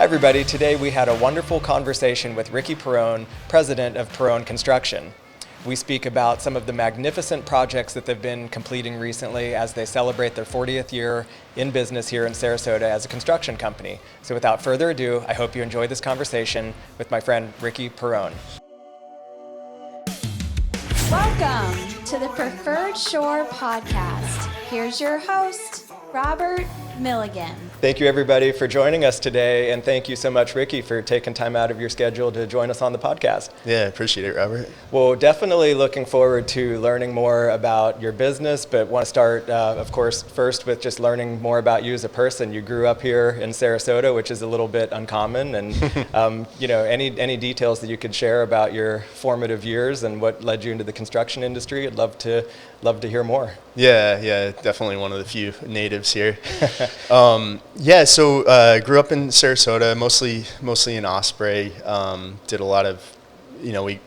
Hi everybody, today we had a wonderful conversation with Ricky Perrone, president of Perrone Construction. We speak about some of the magnificent projects that they've been completing recently as they celebrate their 40th year in business here in Sarasota as a construction company. So without further ado, I hope you enjoy this conversation with my friend Ricky Perrone. Welcome to the Preferred Shore Podcast. Here's your host, Robert Milligan. Thank you everybody for joining us today, and thank you so much, Ricky, for taking time out of your schedule to join us on the podcast. Yeah, appreciate it, Robert. Well, definitely looking forward to learning more about your business, but want to start, of course, first with just learning more about you as a person. You grew up here in Sarasota, which is a little bit uncommon, and any details that you could share about your formative years and what led you into the construction industry, I'd love to hear more. Yeah, definitely one of the few natives here. So grew up in Sarasota, mostly in Osprey. Did a lot of,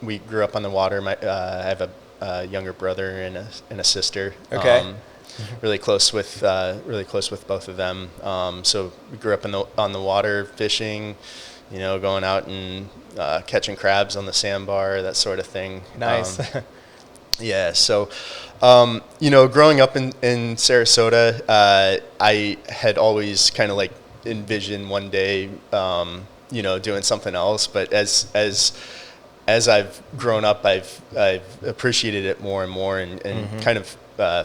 we grew up on the water. I have a younger brother and a sister. Okay. Really close with both of them. So we grew up on the water, fishing, going out and catching crabs on the sandbar, that sort of thing. Nice. Growing up in Sarasota, I had always kind of like envisioned one day, doing something else. But as I've grown up, I've appreciated it more and more, and kind of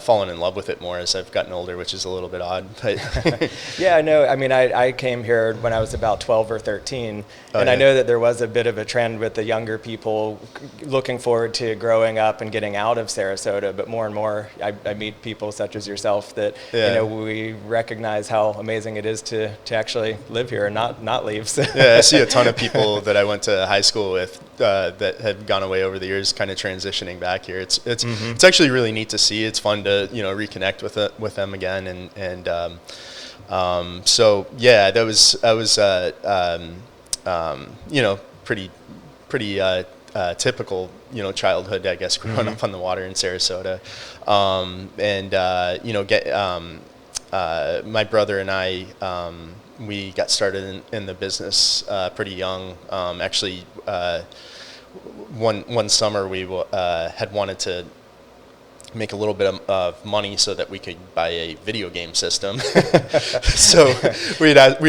fallen in love with it more as I've gotten older, which is a little bit odd. But Yeah, I know. I mean, I came here when I was about 12 or 13, I know that there was a bit of a trend with the younger people looking forward to growing up and getting out of Sarasota, but more and more I meet people such as yourself that, we recognize how amazing it is to actually live here and not leave. So. Yeah, I see a ton of people that I went to high school with that have gone away over the years, kind of transitioning back here. It's actually really neat to see. It's fun to reconnect with them again, and pretty typical childhood, I guess, growing up on the water in Sarasota, my brother and I, we got started in the business pretty young. Actually, one summer we had wanted to make a little bit of money so that we could buy a video game system. So we had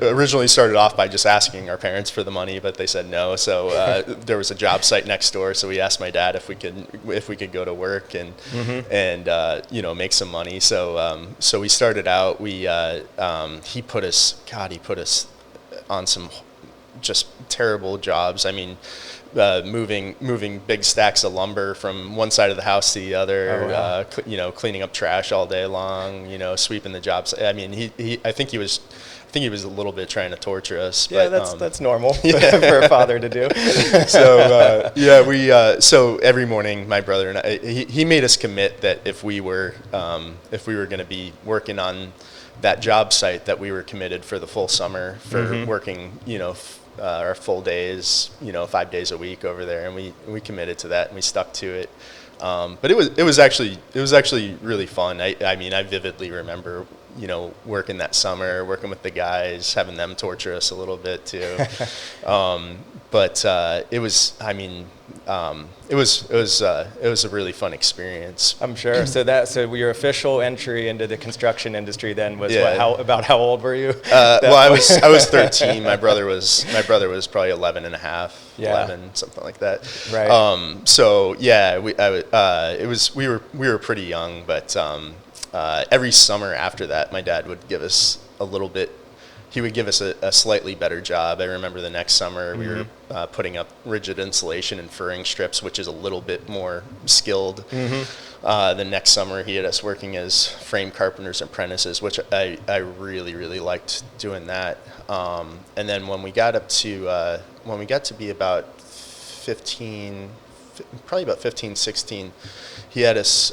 originally started off by just asking our parents for the money, but they said no. So there was a job site next door, so we asked my dad if we could go to work and make some money. So we started out. He put us on some just terrible jobs. I mean, moving big stacks of lumber from one side of the house to the other. Oh, wow. Cleaning up trash all day long. Sweeping the jobs. I mean, I think he was a little bit trying to torture us. Yeah, but, that's normal for a father to do. So every morning, my brother and I, he made us commit that if we were going to be working on that job site, that we were committed for the full summer for working, our full days, 5 days a week over there, and we committed to that and we stuck to it. But it was actually really fun. I mean, I vividly remember, working that summer, working with the guys, having them torture us a little bit too. But it was a really fun experience. I'm sure. So your official entry into the construction industry then was how old were you? I was 13. My brother was probably 11 and a half, 11, something like that. Right. We were pretty young, but every summer after that, my dad would give us he would give us a slightly better job. I remember the next summer we were putting up rigid insulation and furring strips, which is a little bit more skilled. The next summer he had us working as frame carpenters and apprentices, which I really, really liked doing that. And then when we got to be about 15, 16, he had us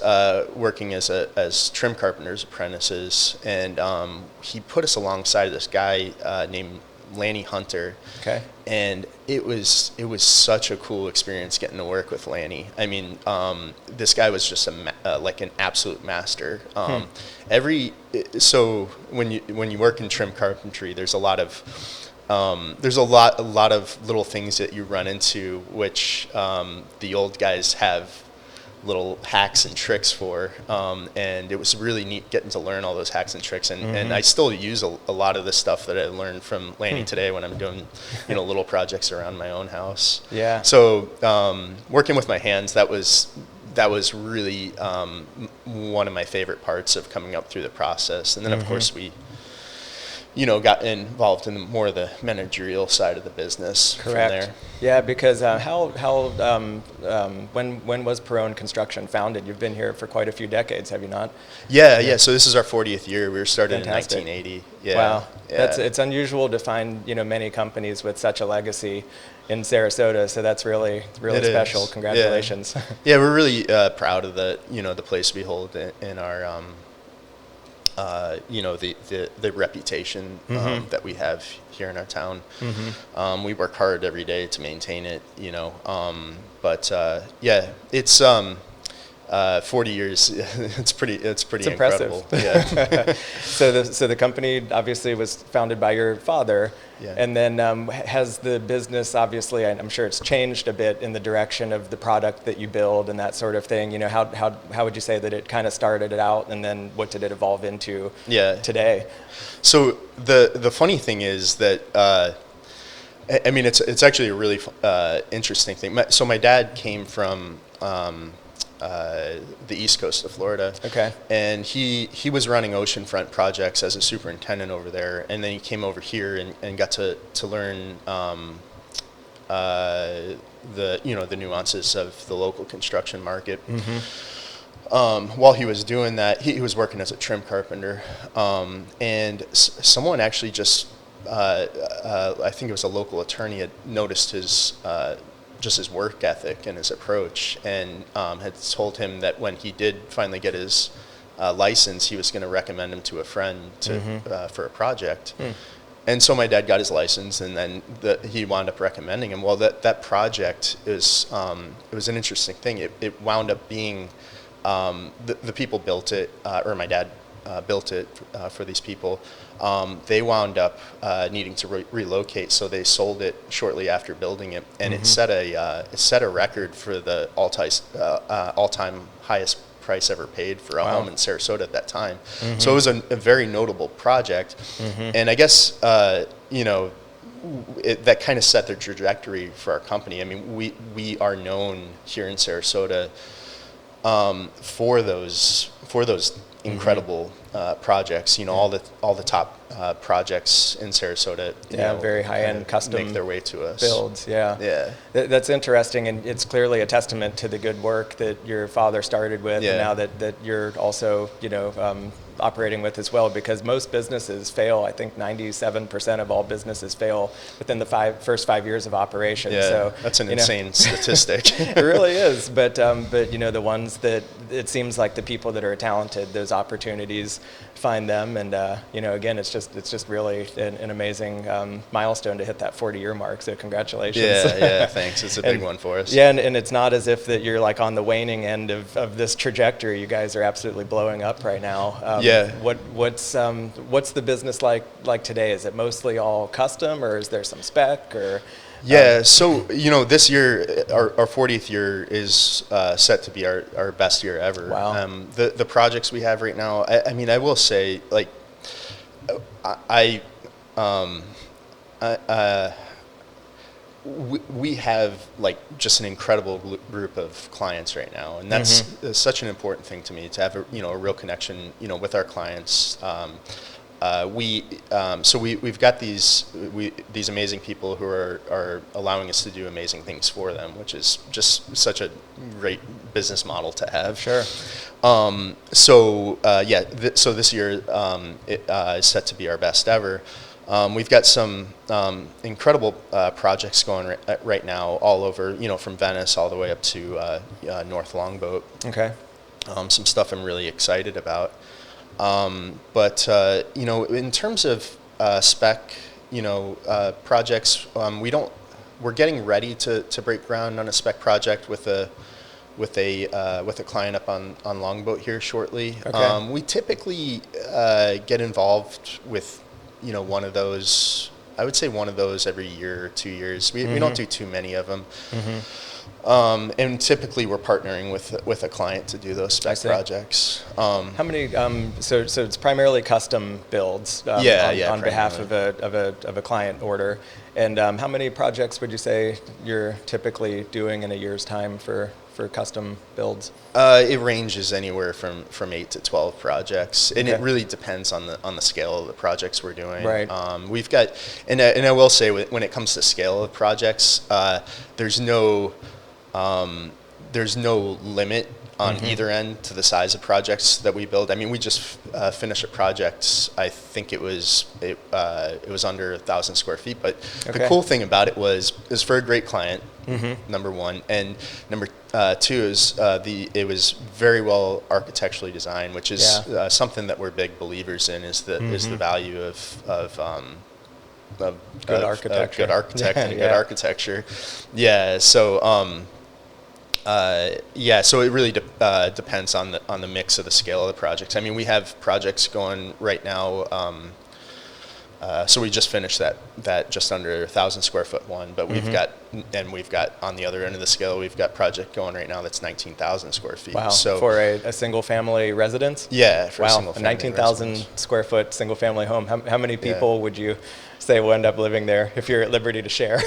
working as trim carpenters apprentices, and he put us alongside this guy named Lanny Hunter. Okay. And it was such a cool experience getting to work with Lanny. I mean, this guy was just like an absolute master. So when you work in trim carpentry, there's a lot of there's a lot of little things that you run into, which the old guys have little hacks and tricks for, and it was really neat getting to learn all those hacks and tricks, and I still use a lot of the stuff that I learned from Lanny today when I'm doing little projects around my own house. Yeah. So working with my hands, that was really one of my favorite parts of coming up through the process. And then of course we got involved in more of the managerial side of the business. Correct. From there. Yeah, because when was Perrone Construction founded? You've been here for quite a few decades, have you not? Yeah. So this is our 40th year. We were started Fantastic. in 1980. Yeah. Wow. Yeah. It's unusual to find many companies with such a legacy in Sarasota. So that's really It special. is. Congratulations. Yeah, we're really proud of the place we hold in our the reputation that we have here in our town. We work hard every day to maintain it, it's 40 years. It's pretty incredible. Impressive. Yeah. So the company obviously was founded by your father. Yeah. And then has the business, obviously, I'm sure it's changed a bit in the direction of the product that you build and that sort of thing. How would you say that it kind of started it out, and then what did it evolve into today? So the funny thing is that it's actually a really interesting thing. So my dad came from the east coast of Florida. Okay. And he was running oceanfront projects as a superintendent over there, and then he came over here and got to learn the nuances of the local construction market. While he was doing that, he was working as a trim carpenter, and someone actually just I think it was a local attorney, had noticed his work ethic and his approach, and had told him that when he did finally get his license, he was going to recommend him to a friend for a project. And so my dad got his license, and then he wound up recommending him. Well, that project is it was an interesting thing. It wound up being the people built it, or my dad built it for these people. They wound up needing to relocate, so they sold it shortly after building it, and it set a record for the all-time highest price ever paid for a home in Sarasota at that time. So it was a very notable project, and I guess that kind of set the trajectory for our company. I mean, we are known here in Sarasota for those incredible projects. All the top projects in Sarasota. Very high-end custom make their way to us. Builds. Yeah. That's interesting, and it's clearly a testament to the good work that your father started with, and now that you're also operating with as well, because most businesses fail. I think 97% of all businesses fail within the first 5 years of operation. Yeah, so that's an insane statistic. It really is, but the ones that it seems like the people that are talented, those opportunities find them, and again, it's just really an amazing milestone to hit that 40-year mark. So congratulations. Yeah, thanks. It's a big one for us. Yeah, and it's not as if that you're like on the waning end of this trajectory. You guys are absolutely blowing up right now. What's the business like today? Is it mostly all custom, or is there some spec, or? Yeah, so this year, our 40th year is set to be our best year ever. Wow. The projects we have right now, I will say, like, we have like just an incredible group of clients right now, and that's such an important thing to me, to have a real connection with our clients. We've got these amazing people who are allowing us to do amazing things for them, which is just such a great business model to have. Sure. So this year it is set to be our best ever. We've got some incredible projects going right now all over, from Venice all the way up to North Longboat. Okay. Some stuff I'm really excited about. But in terms of spec, projects, we're getting ready to break ground on a spec project with a client up on Longboat here shortly. Okay. We typically get involved with one of those I would say one of those every year or 2 years. We don't do too many of them. And typically we're partnering with a client to do those spec projects. How many? So it's primarily custom builds. On behalf of a client order. And how many projects would you say you're typically doing in a year's time for custom builds? It ranges anywhere from 8 to 12 projects, and it really depends on the scale of the projects we're doing. Right. We've got, and I will say, when it comes to scale of projects, there's no limit on either end to the size of projects that we build. I mean, we just finished a project. I think it was under 1,000 square feet. But the cool thing about it was for a great client. Number one, and number two is it was very well architecturally designed, which is something that we're big believers in. Is the value of good architecture. Yeah. So. So it really depends on the mix of the scale of the projects. I mean, we have projects going right now. So we just finished that just under 1,000 square foot one, but we've got on the other end of the scale, we've got project going right now that's 19,000 square feet. Wow. So for a single family residence? Yeah, for a single family 19,000 square foot single family home. How many people would you say will end up living there if you're at liberty to share?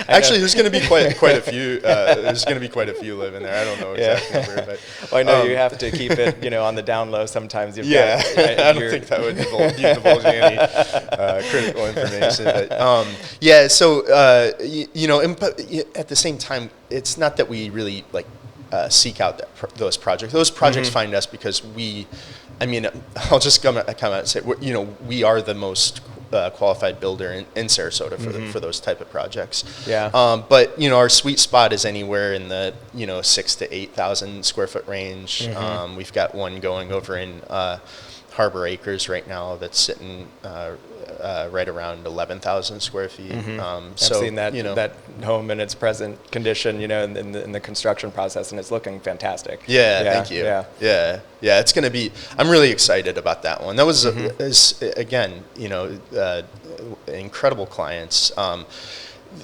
Actually, there's going to be quite a few. There's going to be quite a few living there. I don't know exact number, but well, I know you have to keep it, on the down low. Sometimes you've got, I don't think that would divulge any critical information. But so but at the same time, it's not that we really seek out those projects. Those projects find us because I'll just come out and say, we are the most qualified builder in Sarasota for those type of projects. Yeah. But our sweet spot is anywhere in the 6,000 to 8,000 square foot range. We've got one going over in Harbor Acres right now that's sitting right around 11,000 square feet. I've seen that that home in its present condition, in the construction process, and it's looking fantastic. Thank you. It's going to be. I'm really excited about that one. That was again, incredible clients.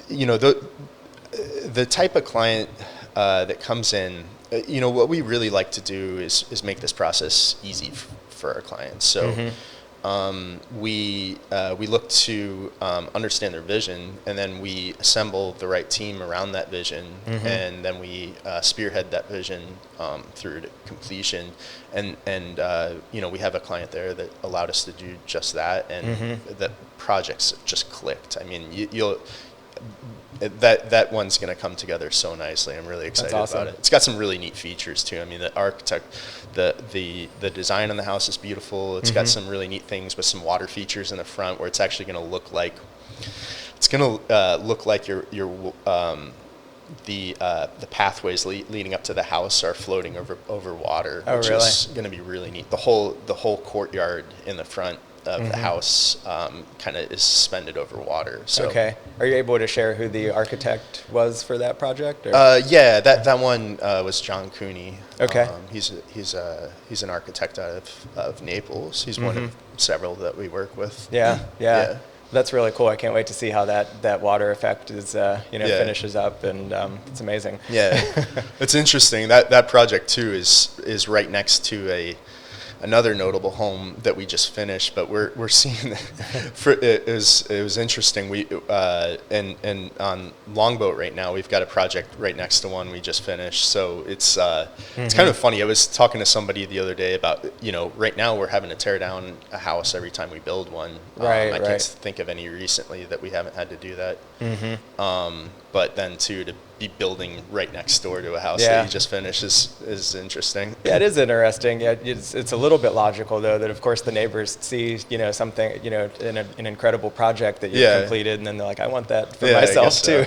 The type of client that comes in. What we really like to do is make this process easy for our clients. So. We look to understand their vision, and then we assemble the right team around that vision, and then we spearhead that vision through to completion. And we have a client there that allowed us to do just that, and the projects just clicked. I mean, that one's going to come together so nicely. I'm really excited about it. It's got some really neat features too. I mean, the design on the house is beautiful. It's got some really neat things with some water features in the front, where it's actually going to look like the pathways leading up to the house are floating over water, which is going to be really neat. The whole courtyard in the front of the house kind of is suspended over water. So. Okay. Are you able to share who the architect was for that project? That one was John Cooney. Okay. He's an architect out of Naples. He's one of several that we work with. Yeah. That's really cool. I can't wait to see how that water effect is finishes up, and it's amazing. Yeah. It's interesting. That project too is right next to another notable home that we just finished, but we're seeing it was interesting. We and on Longboat right now, we've got a project right next to one we just finished. So it's kind of funny. I was talking to somebody the other day about right now we're having to tear down a house every time we build one. I can't think of any recently that we haven't had to do that. But then too, to be building right next door to a house that you just finished is interesting. Yeah, it is interesting. Yeah, it's a little bit logical though that of course the neighbors see something an incredible project that you've completed, and then they're like, I want that for myself too.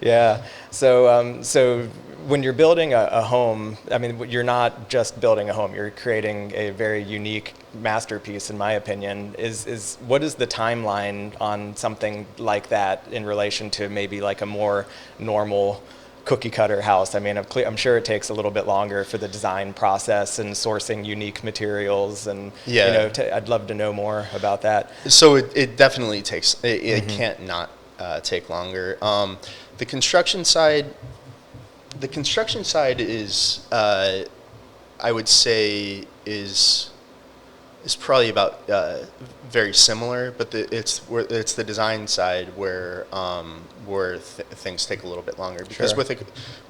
Yeah. So when you're building a home, I mean, you're not just building a home, you're creating a very unique masterpiece, in my opinion. What is the timeline on something like that in relation to maybe like a more normal cookie cutter house. I mean, I'm sure it takes a little bit longer for the design process and sourcing unique materials, and I'd love to know more about that. So it definitely takes. It can't not take longer. The construction side is, I would say, is probably about very similar, but it's the design side where things take a little bit longer, because with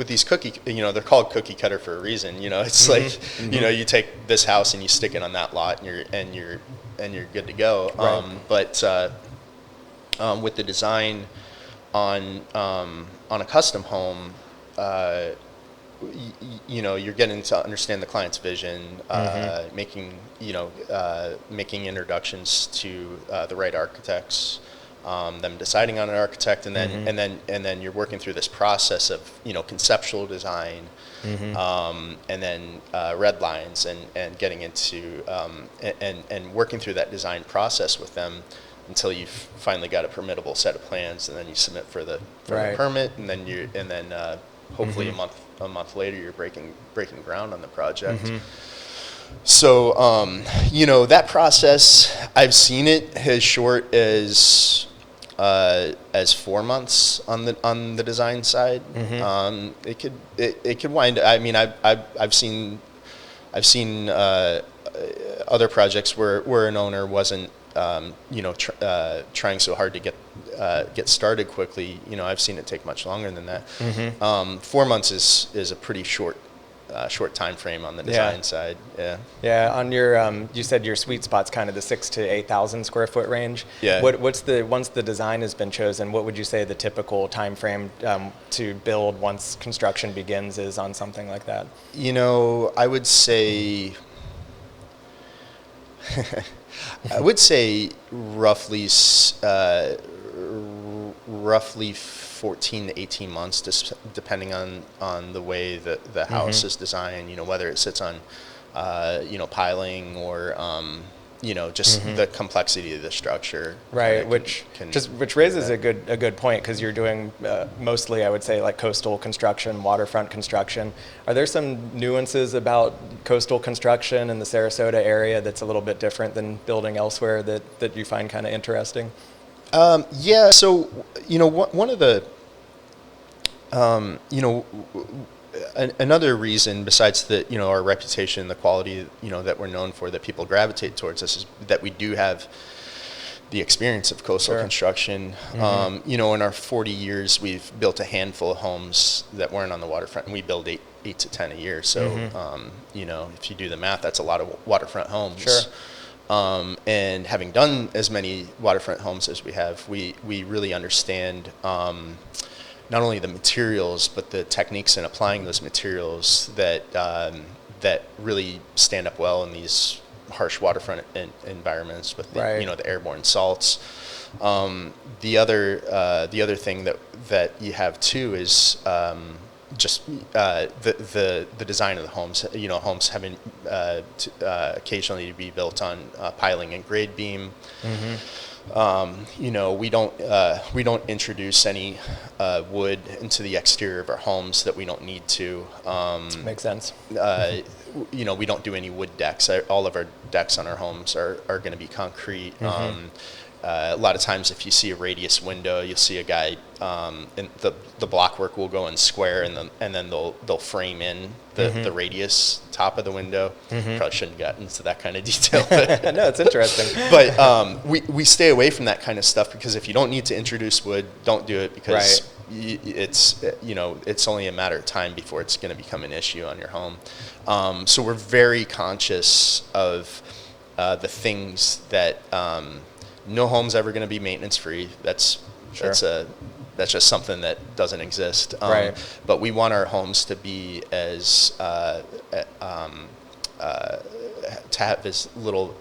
these cookie, they're called cookie cutter for a reason. It's like you take this house and you stick it on that lot, and you're good to go. But with the design on a custom home, you're getting to understand the client's vision, making introductions to the right architects, them deciding on an architect, and then you're working through this process of conceptual design, and then red lines, and getting into and working through that design process with them until you've finally got a permittable set of plans, and then you submit for the permit, and then hopefully a month later you're breaking ground on the project. So that process, I've seen it as short as 4 months on the design side. It could wind. I mean, I've seen other projects where an owner wasn't trying so hard to get started quickly. I've seen it take much longer than that. 4 months is a pretty short time frame on the design side. On your you said your sweet spot's kind of the 6,000 to 8,000 square foot range. Once the design has been chosen, what would you say the typical time frame to build once construction begins is on something like that? I would say roughly 14 to 18 months, just depending on the way that the house is designed. Whether it sits on piling, or just the complexity of the structure. Right, which raises a good point, because you're doing mostly, I would say, like coastal construction, waterfront construction. Are there some nuances about coastal construction in the Sarasota area that's a little bit different than building elsewhere that you find kind of interesting? So one of the another reason, besides our reputation, the quality that we're known for, that people gravitate towards us, is that we do have the experience of coastal construction. In our 40 years, we've built a handful of homes that weren't on the waterfront, and we build eight to 10 a year. So if you do the math, that's a lot of waterfront homes. And having done as many waterfront homes as we have, we really understand not only the materials, but the techniques in applying those materials that really stand up well in these harsh waterfront environments with the airborne salts. The other thing that you have too is just the design of the homes. Homes having occasionally to be built on piling and grade beam. We don't introduce any wood into the exterior of our homes that we don't need to. Makes sense. We don't do any wood decks. All of our decks on our homes are going to be concrete. A lot of times, if you see a radius window, you'll see a guy, and the block work will go in square, and then they'll frame in the radius top of the window. Probably shouldn't have gotten into that kind of detail. But no, it's interesting. But we stay away from that kind of stuff, because if you don't need to introduce wood, don't do it, because it's only a matter of time before it's going to become an issue on your home. So we're very conscious of the things that. No home's ever going to be maintenance free. That's just something that doesn't exist. But we want our homes to be as to have as little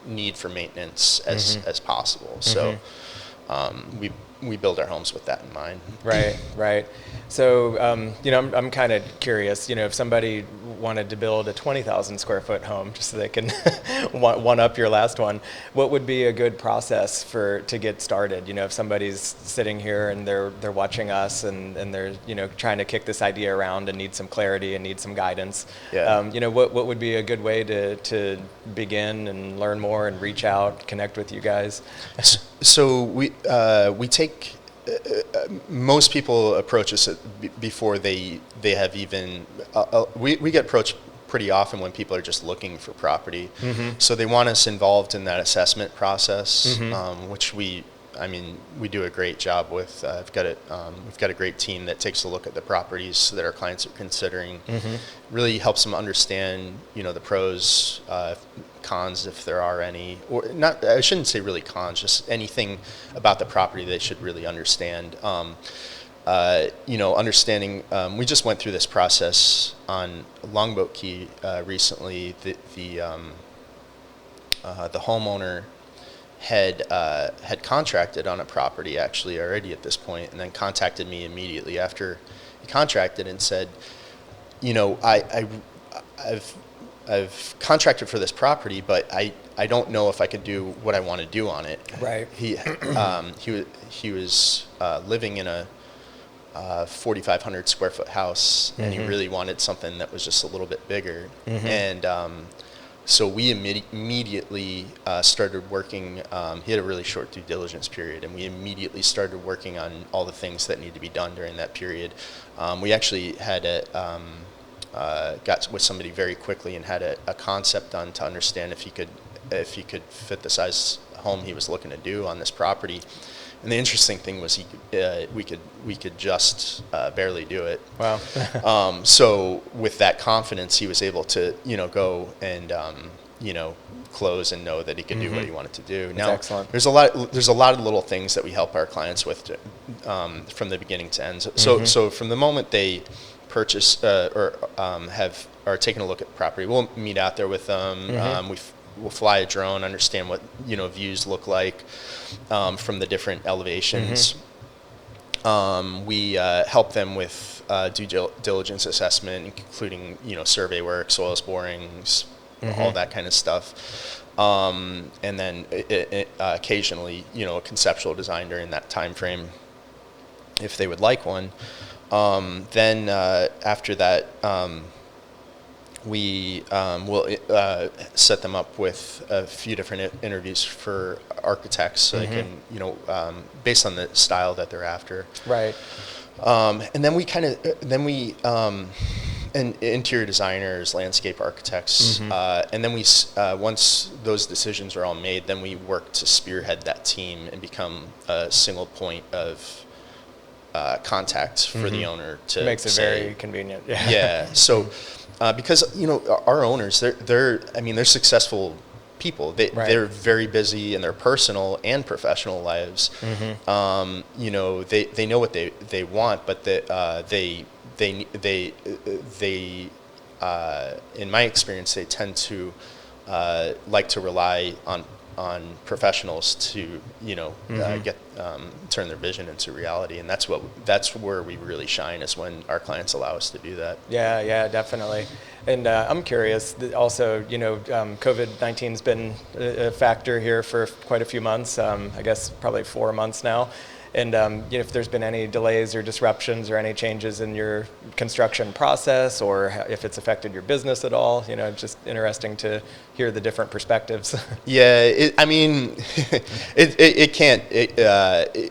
need for maintenance as possible. So we build our homes with that in mind. Right, right. So, I'm kind of curious, if somebody wanted to build a 20,000 square foot home just so they can one up your last one, what would be a good process to get started? If somebody's sitting here and they're watching us and they're, trying to kick this idea around and need some clarity and need some guidance, what would be a good way to begin and learn more and reach out, connect with you guys? So we take most people approach us before they have even we get approached pretty often when people are just looking for property. So they want us involved in that assessment process, which we do a great job with. We've got a great team that takes a look at the properties that our clients are considering. Really helps them understand, the pros, cons if there are any, or not. I shouldn't say really cons, just anything about the property they should really understand. Understanding. We just went through this process on Longboat Key recently. The homeowner had contracted on a property actually already at this point, and then contacted me immediately after he contracted and said, I've contracted for this property, but I don't know if I could do what I want to do on it. Right. He was living in a 4,500 square foot house, and he really wanted something that was just a little bit bigger. And so we immediately started working. He had a really short due diligence period, and we immediately started working on all the things that need to be done during that period. We actually had got with somebody very quickly and had a concept done to understand if he could fit the size home he was looking to do on this property. And the interesting thing was we could just barely do it. Wow. So with that confidence, he was able to go and close and know that he could do what he wanted to do. Now, excellent. There's a lot of little things that we help our clients with from the beginning to end. So from the moment they purchase or are taking a look at the property, we'll meet out there with them. We'll fly a drone, understand what views look like from the different elevations. We help them with due diligence assessment, including survey work, soils borings, all that kind of stuff. And then occasionally a conceptual design during that time frame, if they would like one. Then after that, we will set them up with a few different interviews for architects, so they can, based on the style that they're after. Right. And then we and interior designers, landscape architects, and then we once those decisions are all made, then we work to spearhead that team and become a single point of contact for the owner to It makes it say, very convenient. Yeah. So, because our owners, they're successful people. They're very busy in their personal and professional lives. They know what they want, but they in my experience, they tend to like to rely on professionals to turn their vision into reality, and that's where we really shine, is when our clients allow us to do that. Yeah, definitely. And I'm curious, also, COVID-19's been a factor here for quite a few months, I guess probably 4 months now. And if there's been any delays or disruptions or any changes in your construction process, or if it's affected your business at all, just interesting to hear the different perspectives. Yeah, it can't.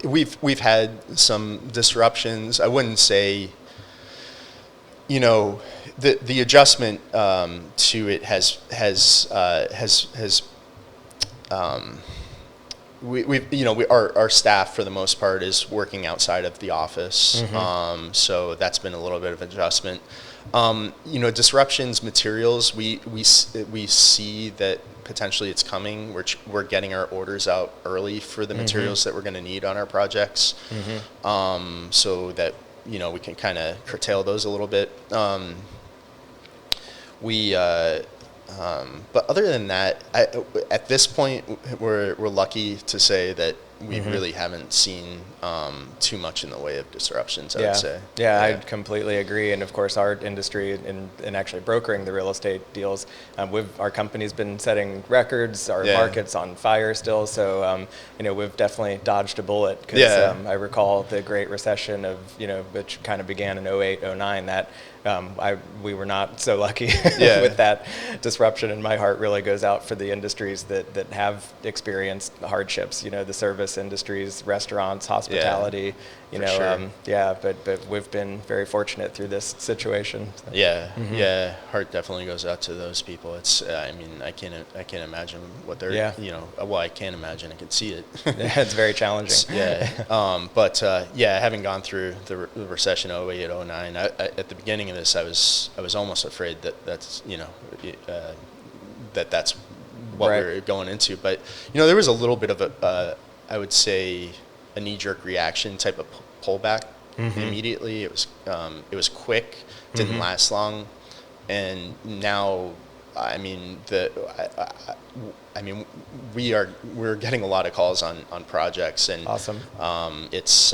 We've had some disruptions. I wouldn't say, the adjustment to it has our staff for the most part is working outside of the office, so that's been a little bit of adjustment. Disruptions, materials, we see that potentially it's coming. We're getting our orders out early for the materials that we're going to need on our projects, so that we can kind of curtail those a little bit. But other than that, at this point, we're lucky to say that we really haven't seen too much in the way of disruptions, I Yeah. would say. Yeah, I completely agree. And of course, our industry in actually brokering the real estate deals, our company's been setting records. Our market's on fire still. So, we've definitely dodged a bullet because I recall the Great Recession which kind of began in 08, 09, that we were not so lucky with that disruption, and my heart really goes out for the industries that have experienced hardships. The service industries, restaurants, hospitality. But we've been very fortunate through this situation. Yeah, heart definitely goes out to those people. It's I can't imagine what they're well, I can't imagine. I can see it. It's very challenging. But having gone through the recession 08, 09, at the beginning of this, I was almost afraid that's that's what we're going into. But there was a little bit of I would say a knee-jerk reaction type of pullback immediately. It was quick, didn't last long, and now we're getting a lot of calls on projects, and awesome. It's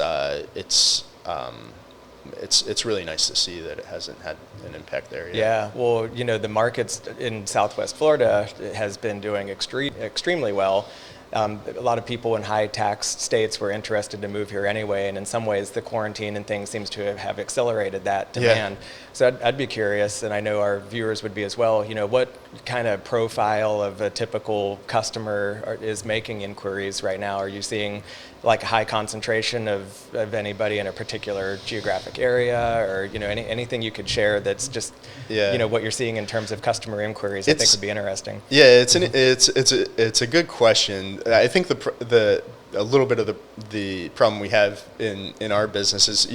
really nice to see that it hasn't had an impact there yet. Yeah, well, the markets in Southwest Florida has been doing extremely well. A lot of people in high tax states were interested to move here anyway, and in some ways the quarantine and things seems to have accelerated that demand. So I'd be curious, and I know our viewers would be as well, what kind of profile of a typical customer is making inquiries right now? Are you seeing like a high concentration of anybody in a particular geographic area, or anything you could share that's just what you're seeing in terms of customer inquiries? I think would be interesting. Yeah, it's a good question. I think a little bit of the problem we have in our business is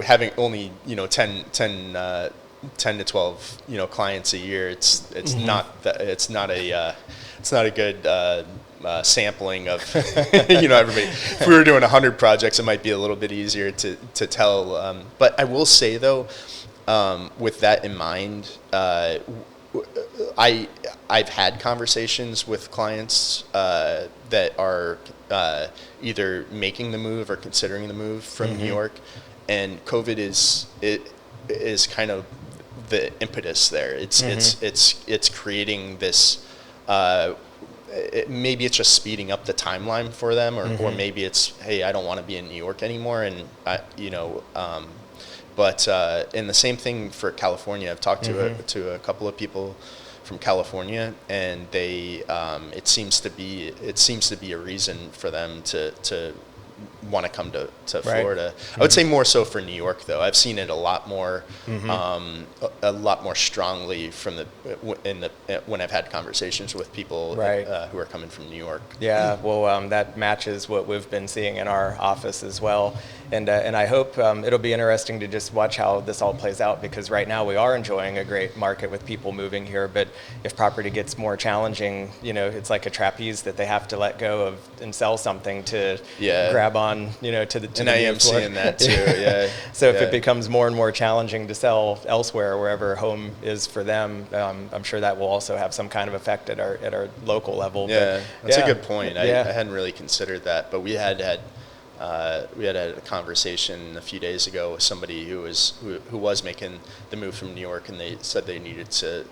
having only 10 to 12 clients a year. It's not a good sampling of everybody. If we were doing 100 projects, it might be a little bit easier to tell. But I will say though, with that in mind, I've had conversations with clients that are either making the move or considering the move from New York, and COVID is kind of the impetus there. It's creating this. Maybe it's just speeding up the timeline for them, or maybe it's, hey, I don't want to be in New York anymore, and but and the same thing for California. I've talked to a couple of people from California, and they it seems to be a reason for them to want to come to Florida. I would say more so for New York, though. I've seen it a lot more strongly from when I've had conversations with people who are coming from New York. Yeah, well, that matches what we've been seeing in our office as well. And I hope it'll be interesting to just watch how this all plays out, because right now we are enjoying a great market with people moving here. But if property gets more challenging, it's like a trapeze that they have to let go of and sell something to grab on, to the and I am seeing that too. Yeah. So if it becomes more and more challenging to sell elsewhere, wherever home is for them, I'm sure that will also have some kind of effect at our local level. Yeah, that's a good point. I hadn't really considered that, but we had a conversation a few days ago with somebody who was making the move from New York, and they said they need to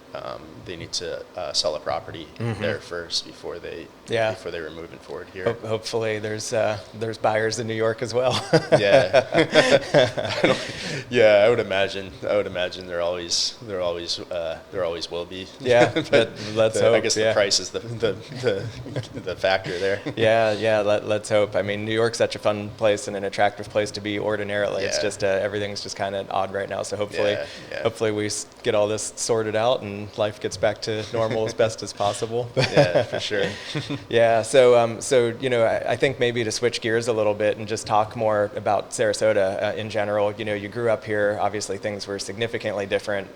sell a property there first before they were moving forward here. Hopefully there's buyers in New York as well. I would imagine there always will be. Yeah, but let's hope. I guess the price is the factor there. Let's hope. I mean, New York's such a fun place and an attractive place to be ordinarily. It's just everything's just kind of odd right now. So hopefully we get all this sorted out and life gets back to normal as best as possible. Yeah, for sure. So I think maybe to switch gears a little bit and just talk more about Sarasota in general. You grew up here. Obviously, things were significantly different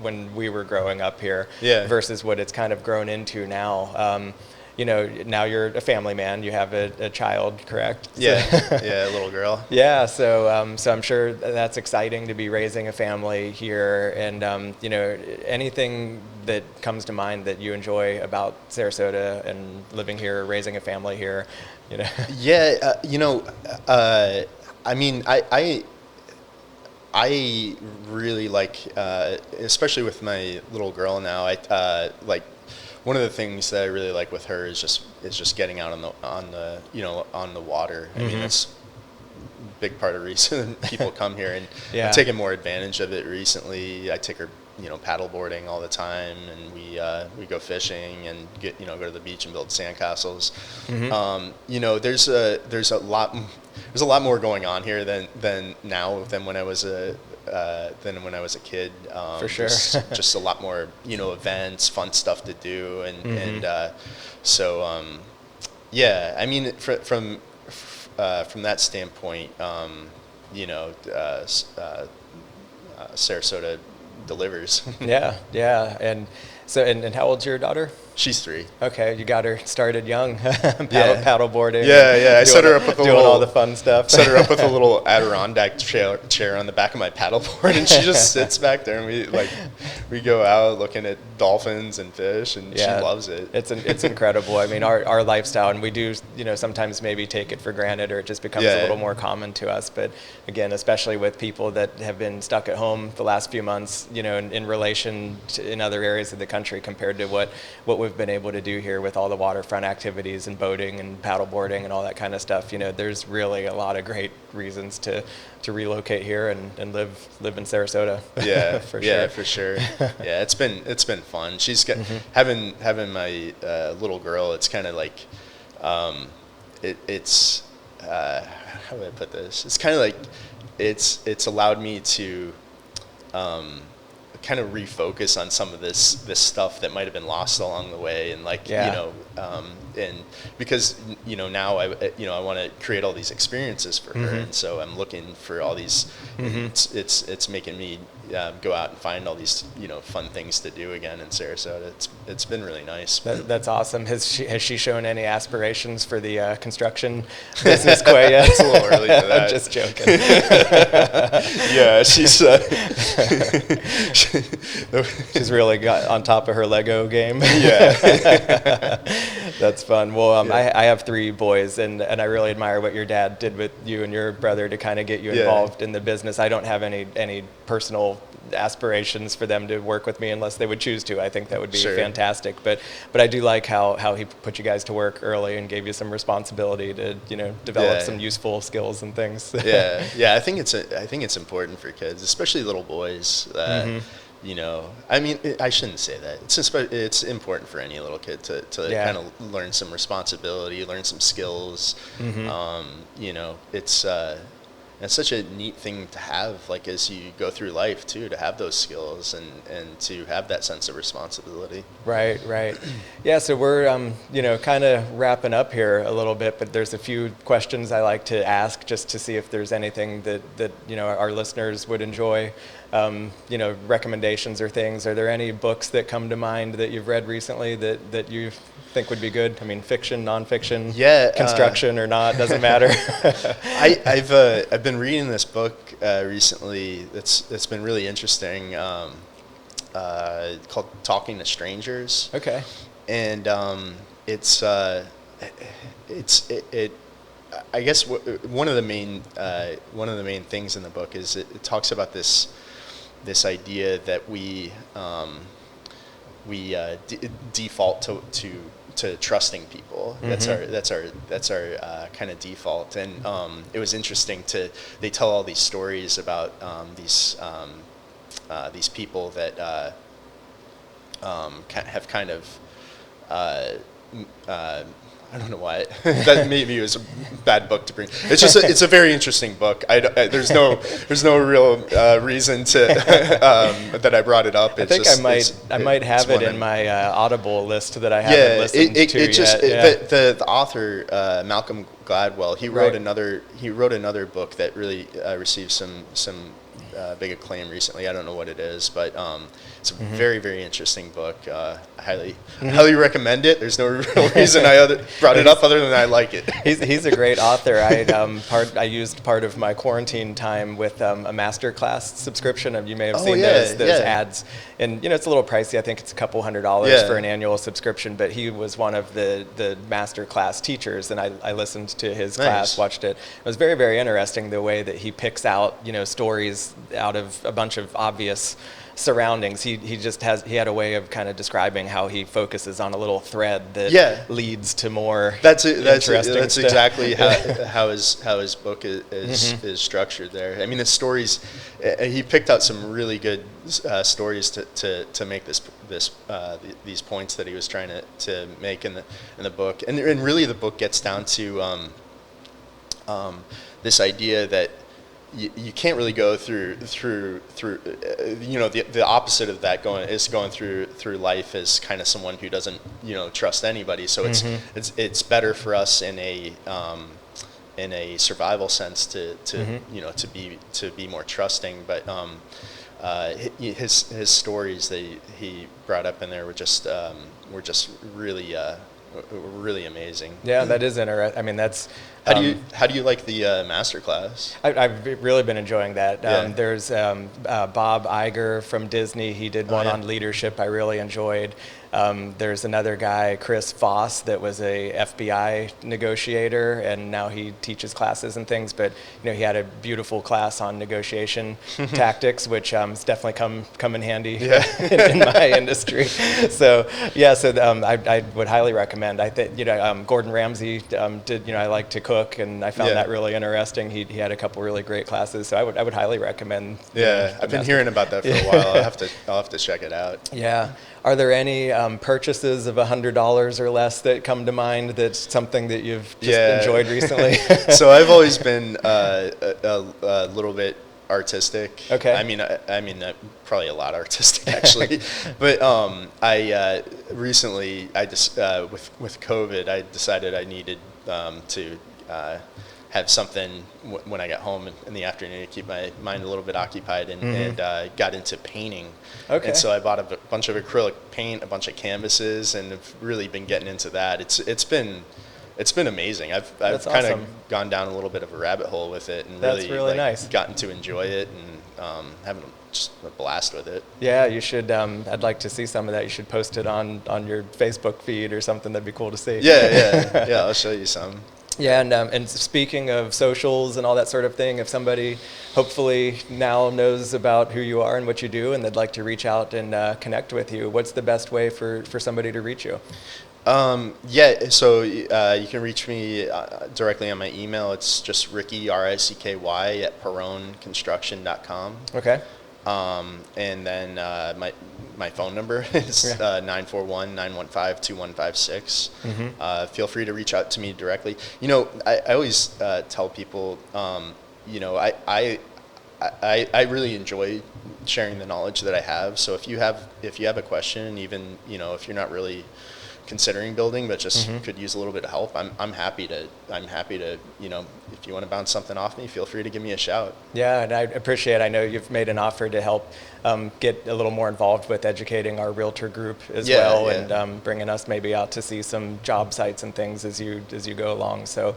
when we were growing up here versus what it's kind of grown into now. Now you're a family man. You have a child, correct? Yeah, a little girl. Yeah, so I'm sure that's exciting to be raising a family here, and anything that comes to mind that you enjoy about Sarasota and living here, raising a family here? You know. Yeah, I mean, I really like, especially with my little girl now. Like one of the things that I really like with her is just getting out on the water. I mean, it's a big part of the reason people come here, and I'm taking more advantage of it recently. I take her, paddleboarding all the time, and we go fishing and go to the beach and build sandcastles. There's a lot more going on here than when I was a kid. For sure. Just a lot more, events, fun stuff to do, and yeah. I mean, from that standpoint, Sarasota delivers. Yeah. And so, and how old's your daughter? She's 3. Okay, you got her started young, paddleboarding. Yeah. I set her up with doing all the fun stuff. Set her up with a little Adirondack chair on the back of my paddleboard, and she just sits back there, and we go out looking at dolphins and fish, and she loves it. It's incredible. I mean, our lifestyle, and we do sometimes maybe take it for granted, or it just becomes a little more common to us. But again, especially with people that have been stuck at home the last few months, in relation to in other areas of the country compared to what we've been able to do here with all the waterfront activities and boating and paddleboarding and all that kind of stuff. There's really a lot of great reasons to relocate here and live in Sarasota. Yeah, for yeah, sure. for sure. Yeah, it's been fun. She's got having my little girl. It's kind of like it's how do I put this? It's kind of like it's allowed me to kind of refocus on some of this stuff that might have been lost along the way, and and because now I want to create all these experiences for her, and so I'm looking for all these. It's making me go out and find all these fun things to do again in Sarasota. It's been really nice. That's awesome. Has she shown any aspirations for the construction business quite yet? It's a little early for that. I'm just joking. Yeah, she's really got on top of her Lego game. Yeah. That's fun. Well, I have 3 boys, and I really admire what your dad did with you and your brother to kind of get you involved in the business. I don't have any personal aspirations for them to work with me unless they would choose to. I think that would be fantastic. But I do like how he put you guys to work early and gave you some responsibility to develop some useful skills and things. Yeah. I think it's important for kids, especially little boys. I mean, I shouldn't say that. It's important for any little kid to kind of learn some responsibility, learn some skills. It's such a neat thing to have, like, as you go through life too, to have those skills and to have that sense of responsibility. Right. Yeah, so we're kind of wrapping up here a little bit, but there's a few questions I like to ask just to see if there's anything that our listeners would enjoy. Recommendations or things. Are there any books that come to mind that you've read recently that you think would be good? I mean, fiction, nonfiction, construction or not, doesn't matter. I've been reading this book recently that's been really interesting, called Talking to Strangers. Okay. And I guess one of the main things in the book is it talks about this idea that we default to trusting people. That's our kind of default. And it was interesting they tell all these stories about these people that have kind of I don't know why. That maybe it was a bad book to bring. It's a very interesting book. There's no real reason to that I brought it up. It's I might have it in my Audible list that I haven't listened to yet. The author Malcolm Gladwell, he wrote another book that really received some big acclaim recently. I don't know what it is, but it's a very, very interesting book. I highly recommend it. There's no real reason I brought it up other than I like it. He's a great great author. I used part of my quarantine time with a masterclass subscription. You may have seen those ads, and it's a little pricey. I think it's a couple $100 for an annual subscription. But he was one of the masterclass teachers, and I listened to his class, watched it. It was very, very interesting the way that he picks out stories out of a bunch of obvious surroundings. He had a way of kind of describing how he focuses on a little thread that leads to more interesting that's stuff. exactly how his book is structured there. I mean, the stories, he picked out some really good stories to make these points that he was trying to make in the book, and really the book gets down to this idea that you can't really go through the opposite of that going through life as kind of someone who doesn't trust anybody. So it's better for us in a survival sense to be more trusting. But his stories that he brought up in there were just really amazing. Yeah, that is interesting. I mean, that's how do you like the masterclass? I've really been enjoying that. There's Bob Iger from Disney. He did one on leadership I really enjoyed. There's another guy, Chris Voss, that was a FBI negotiator, and now he teaches classes and things. But he had a beautiful class on negotiation tactics, which has definitely come in handy in my industry. So I would highly recommend. I think Gordon Ramsay did. I like to cook, and I found that really interesting. He had a couple really great classes, so I would highly recommend. I've been hearing about that for a while. I'll have to check it out. Yeah. Are there any purchases of $100 or less that come to mind that's something that you've just enjoyed recently? So I've always been a little bit artistic. Okay. I mean, probably a lot artistic actually. But I recently, just with COVID, I decided I needed to have something when I got home in the afternoon to keep my mind a little bit occupied, and got into painting. Okay. And so I bought a bunch of acrylic paint, a bunch of canvases, and have really been getting into that. It's been amazing. I've kind of gone down a little bit of a rabbit hole with it, and really nice. Gotten to enjoy it, and having just a blast with it. Yeah, you should. I'd like to see some of that. You should post it on your Facebook feed or something. That'd be cool to see. Yeah. I'll show you some. Yeah, and speaking of socials and all that sort of thing, if somebody hopefully now knows about who you are and what you do, and they'd like to reach out and connect with you, what's the best way for somebody to reach you? So you can reach me directly on my email. It's just Ricky, RICKY, at perroneconstruction.com. Okay. And then my phone number is 941-915-2156. Feel free to reach out to me directly. I always tell people, I really enjoy sharing the knowledge that I have. So if you have a question, even if you're not really considering building, but just could use a little bit of help, I'm happy to if you want to bounce something off me, feel free to give me a shout. Yeah, and I appreciate. I know you've made an offer to help get a little more involved with educating our realtor group as well, and bringing us maybe out to see some job sites and things as you go along. So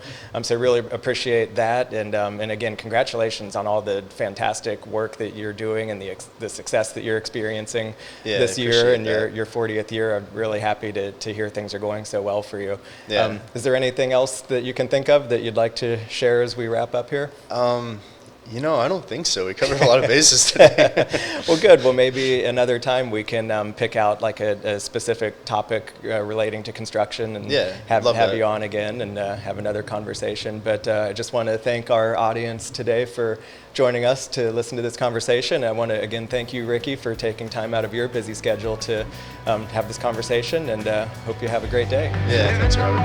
really appreciate that, and again, congratulations on all the fantastic work that you're doing and the success that you're experiencing this year and your 40th year. I'm really happy to hear things are going so well for you. Yeah. Is there anything else that you can think of that you'd like to share as we wrap up here? I don't think so. We covered a lot of bases today. Well, good. Well, maybe another time we can pick out like a specific topic relating to construction and have you on again and have another conversation. But I just want to thank our audience today for joining us to listen to this conversation. I want to again thank you, Ricky, for taking time out of your busy schedule to have this conversation, and hope you have a great day. Yeah, thanks, Robert.